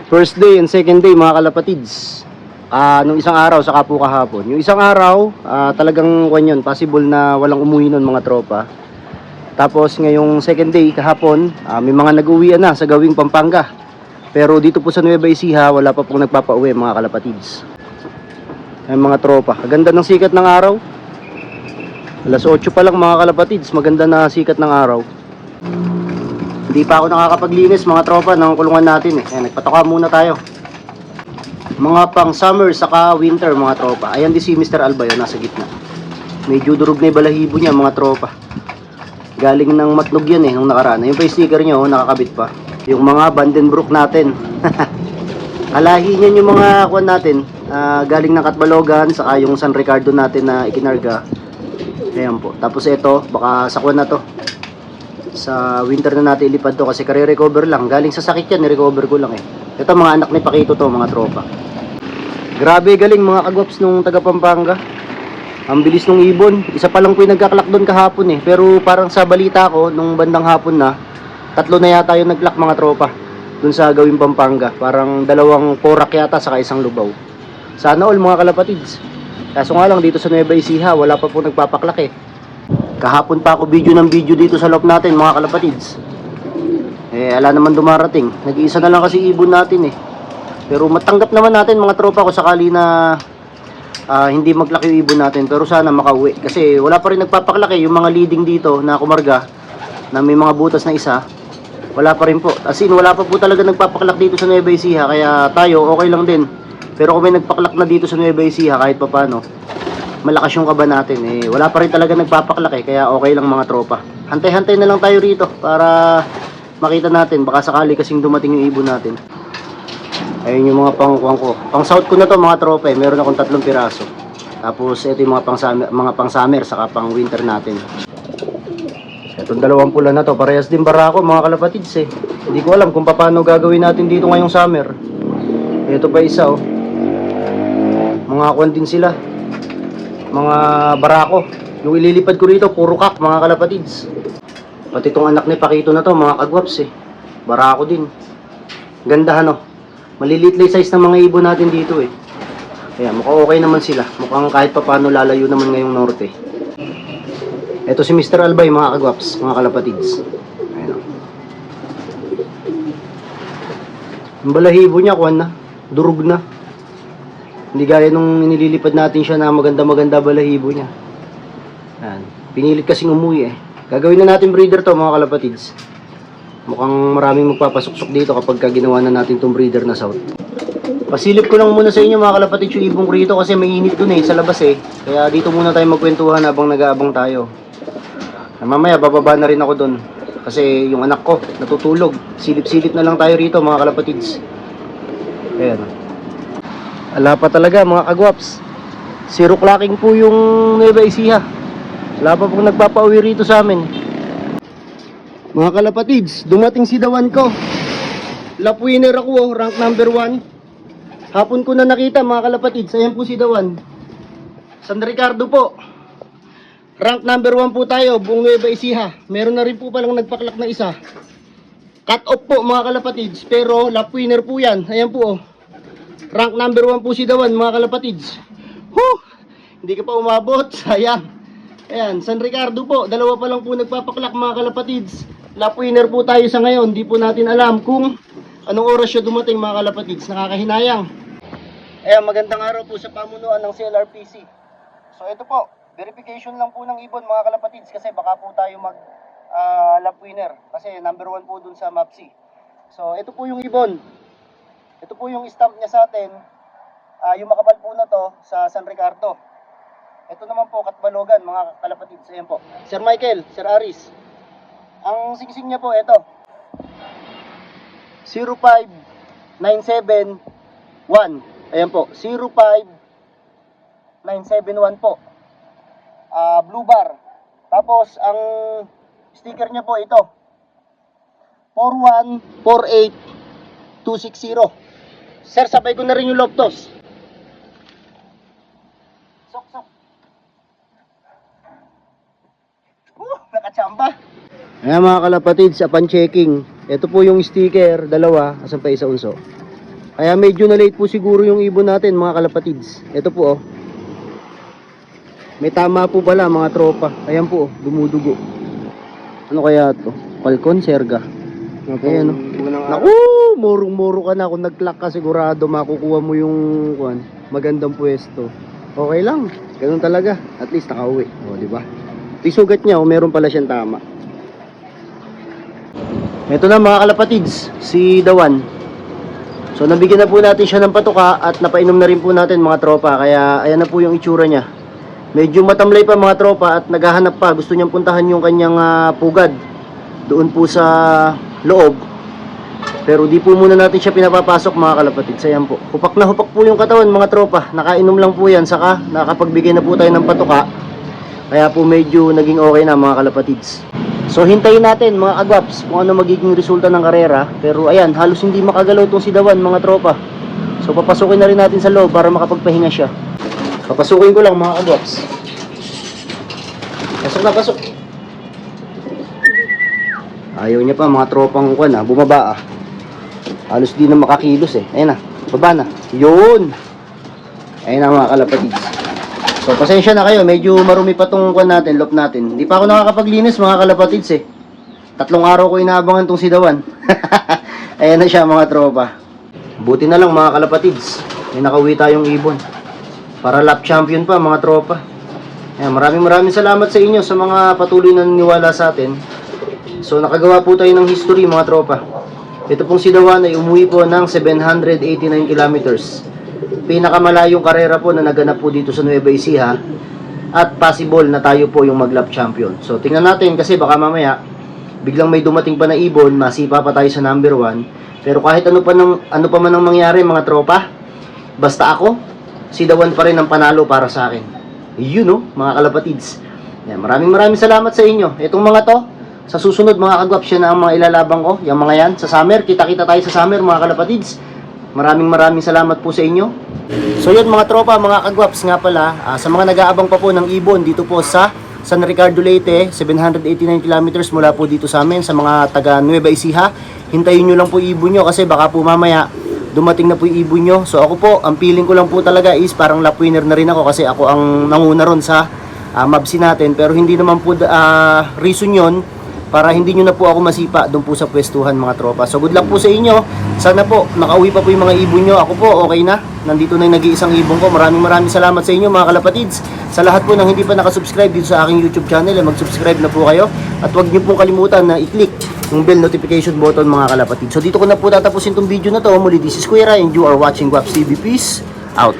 First day and second day mga kalapatids. Nung isang araw saka po kahapon. Yung isang araw, talagang yun, possible na walang umuwi nun mga tropa. Tapos ngayong second day kahapon, may mga nag-uwian na sa gawing Pampanga. Pero dito po sa Nueva Ecija, wala pa pong nagpapauwi mga kalapatids. Ay mga tropa, ganda ng sikat ng araw. Alas 8 pa lang mga kalapatids, maganda na sikat ng araw. Hindi pa ako nakakapaglinis mga tropa ng kulungan natin eh. Ayan, nagpatoka muna tayo. Mga pang summer saka winter mga tropa. Ayan di si Mr. Alba yun, nasa gitna. Medyo durog na yung balahibo niya mga tropa. Galing ng Matnog yan eh, nung nakaraan. Yung pa yung sticker nyo, nakakabit pa. Yung mga Vandenbroek natin. Kalahi niyan yung mga kuwan natin. Galing ng Katbalogan, saka yung San Ricardo natin na ikinarga. Ayan po. Tapos ito, baka sa kuwan na to. Sa winter na natin ilipad to kasi kare-recover lang. Galing sa sakit yan, ni-recover ko lang eh. Ito mga anak ni Pakito to mga tropa. Grabe galing mga kagwaps nung taga Pampanga. Ang bilis nung ibon. Isa pa lang po yung nagkaklak doon kahapon eh. Pero parang sa balita ko, nung bandang hapon na, 3 na yata yung nagklak mga tropa. Doon sa gawing Pampanga. Parang 2 porak yata saka 1 lubaw. Sana all mga kalapatids. Kaso nga lang dito sa Nueva Ecija, wala pa po nagpapaklak eh. Kahapon pa ako video ng video dito sa loob natin mga kalapatids. Ala naman dumarating. Nag-iisa na lang kasi ibon natin eh. Pero matanggap naman natin mga tropa ko sakali na hindi maglaki yung ibon natin. Pero sana makauwi. Kasi wala pa rin nagpapaklaki yung mga leading dito na kumarga na may mga butas na isa. Wala pa rin po. As in wala pa po talaga nagpapaklak dito sa Nueva Ecija. Kaya tayo okay lang din. Pero kung may nagpaklak na dito sa Nueva Ecija kahit papano, malakas yung kaba natin eh. Wala pa rin talaga nagpapaklak eh. Kaya okay lang mga tropa. Hantay-hantay na lang tayo rito para makita natin. Baka sakali kasing dumating yung ibon natin. Ayun yung mga pangkuhan ko. Pang south ko na to mga tropa eh. Meron akong 3 piraso. Tapos ito yung mga pang summer saka pang winter natin. Itong 2 pula na to. Parehas din barako mga kalapatids eh. Hindi ko alam kung paano gagawin natin dito ngayong summer. Ito pa isa oh. Mga kuhan din sila. Mga barako. Yung ililipad ko rito puro kak mga kalapatids. Pati itong anak ni Pakito na to mga kagwaps eh. Barako din. Ganda ano. Maliliit lang size ng mga ibon natin dito eh. Kaya mukhang okay naman sila. Mukhang kahit papano lalayo naman ngayong norte. Ito si Mr. Albay mga kagwaps, mga kalapatids. Ayan o. Ang balahibo niya kuhan na. Durug na. Hindi gaya nung nililipad natin siya na maganda-maganda balahibo niya. Ayan. Pinilit kasing umuwi eh. Gagawin na natin breeder to mga kalapatids. Mukhang maraming magpapasuksok dito kapag ginawa na natin tong breeder na south. Pasilip ko lang muna sa inyo mga kalapatids yung ibong rito kasi mainit dun eh sa labas eh. Kaya dito muna tayo magkwentuhan habang nag-aabang tayo. Mamaya bababa na rin ako dun. Kasi yung anak ko natutulog. Silip-silip na lang tayo rito mga kalapatids. Ayan. Ala pa talaga mga kagwaps. Zero clocking po yung Nueva Ecija. Wala pa pong nagpapauwi rito sa amin. Mga kalapatids, dumating si Dawan ko. Lap winner ako oh, rank number 1. Hapon ko na nakita mga kalapatids. Ayan po si Dawan. San Ricardo po. Rank number 1 po tayo, buong Nueva Ecija. Meron na rin po palang nagpaklak na isa. Cut off po mga kalapatids. Pero lap winner po yan. Ayan po oh. Rank number 1 po si Dawan mga kalapatids. Hindi ka pa umabot, sayang. Ayan, San Ricardo po. 2 pa lang po nagpapaklak mga kalapatids. Lap winner po tayo sa ngayon. Hindi po natin alam kung anong oras siya dumating mga kalapatids. Nakakahinayang. Ayan, magandang araw po sa pamunuan ng CLRPC. So ito po, verification lang po ng ibon mga kalapatids. Kasi baka po tayo mag lap winner. Kasi number 1 po dun sa MAPSI. So ito po yung ibon. Ito po yung stamp niya sa atin. Yung makapal po na to sa San Ricardo. Ito naman po Katbalogan mga kalapatids. Ayan po. Sir Michael, Sir Aris. Ang singsing niya po ito. 05971. Ayan po. 05971 po. Blue bar. Tapos ang sticker niya po ito. 4148260. Sir, sabay ko na rin yung Loftos. Sok. Nakachamba. Ayan mga kalapatids, upon checking. Ito po yung sticker, 2. Asan pa isa unso? Kaya medyo na late po siguro yung ibon natin mga kalapatids. Ito po oh. May tama po pala mga tropa. Ayan po oh, dumudugo. Ano kaya to? Falcon, Serga. Ayan oh. Naku, murong-muro ka na. Kung nag-clock ka sigurado makukuha mo yung magandang pwesto. Okay lang. Ganun talaga. At least nakauwi. O, di ba? Isugat niya, meron pala siyang tama. Ito na mga kalapatids, si Dawan. So nabigyan na po natin siya ng patuka at napainom na rin po natin mga tropa. Kaya ayan na po yung itsura niya. Medyo matamlay pa mga tropa at naghahanap pa. Gusto niyang puntahan yung kanyang pugad doon po sa loob. Pero di po muna natin siya pinapapasok mga kalapatids. Ayan po. Hupak na hupak po yung katawan mga tropa. Nakainom lang po yan. Saka nakapagbigay na po tayo ng patuka. Kaya po medyo naging okay na mga kalapatids. So hintayin natin mga kagwaps kung ano magiging resulta ng karera. Pero ayan, halos hindi makagalaw itong si Dawan mga tropa. So papasukin na rin natin sa loob para makapagpahinga siya. Papasukin ko lang mga kagwaps. Pasok na, pasok. Ayaw niya pa mga tropang bumaba ah. Halos di na makakilos eh. Ayun na, baba na. Yun. Ayun na mga kalapatids. So pasensya na kayo, medyo marumi pa tong natin, lop natin. Hindi pa ako nakakapaglinis mga kalapatids eh. 3 araw ko inaabangan tong si Dawan. Ayan na siya mga tropa. Buti na lang mga kalapatids, may nakauwi tayong ibon. Para lap champion pa mga tropa. Ayan, maraming salamat sa inyo sa mga patuloy na naniwala sa atin. So nakagawa po tayo ng history mga tropa. Ito pong si Dawan ay umuwi po ng 789 kilometers. Pinakamalayong karera po na naganap po dito sa Nueva Ecija. At possible na tayo po yung mag-lap champion. So tingnan natin kasi baka mamaya biglang may dumating pa na ibon, masipa pa tayo sa number 1. Pero kahit ano pa man ang mangyari mga tropa, basta ako, si Dawan pa rin ang panalo para sa akin. Yun no, mga kalapatids. Yan, maraming salamat sa inyo. Itong mga to, sa susunod mga kagwaps, yan ang mga ilalabang ko. Yung mga yan, sa summer, kita-kita tayo sa summer mga kalapatids. Maraming salamat po sa inyo. So yun mga tropa, mga kagwaps nga pala, sa mga nag-aabang pa po ng ibon dito po sa San Ricardo Leyte, 789 kilometers mula po dito sa amin, sa mga taga Nueva Ecija. Hintayin nyo lang po ibon nyo kasi baka po mamaya dumating na po yung ibon nyo. So ako po, ang feeling ko lang po talaga is parang lap winner na rin ako kasi ako ang nanguna ron sa mabsi natin. Pero hindi naman po reason yon para hindi nyo na po ako masipa doon po sa pwestuhan mga tropa. So good luck po sa inyo. Sana po nakauwi pa po yung mga ibon nyo. Ako po okay na. Nandito na yung nag-iisang ibon ko. Maraming salamat sa inyo mga kalapatids. Sa lahat po ng hindi pa nakasubscribe dito sa aking YouTube channel, mag-subscribe na po kayo. At huwag nyo pong kalimutan na i-click yung bell notification button mga kalapatids. So dito ko na po tatapusin tong video na to. Muli, this is Kuya and you are watching Guaps TV. Peace out.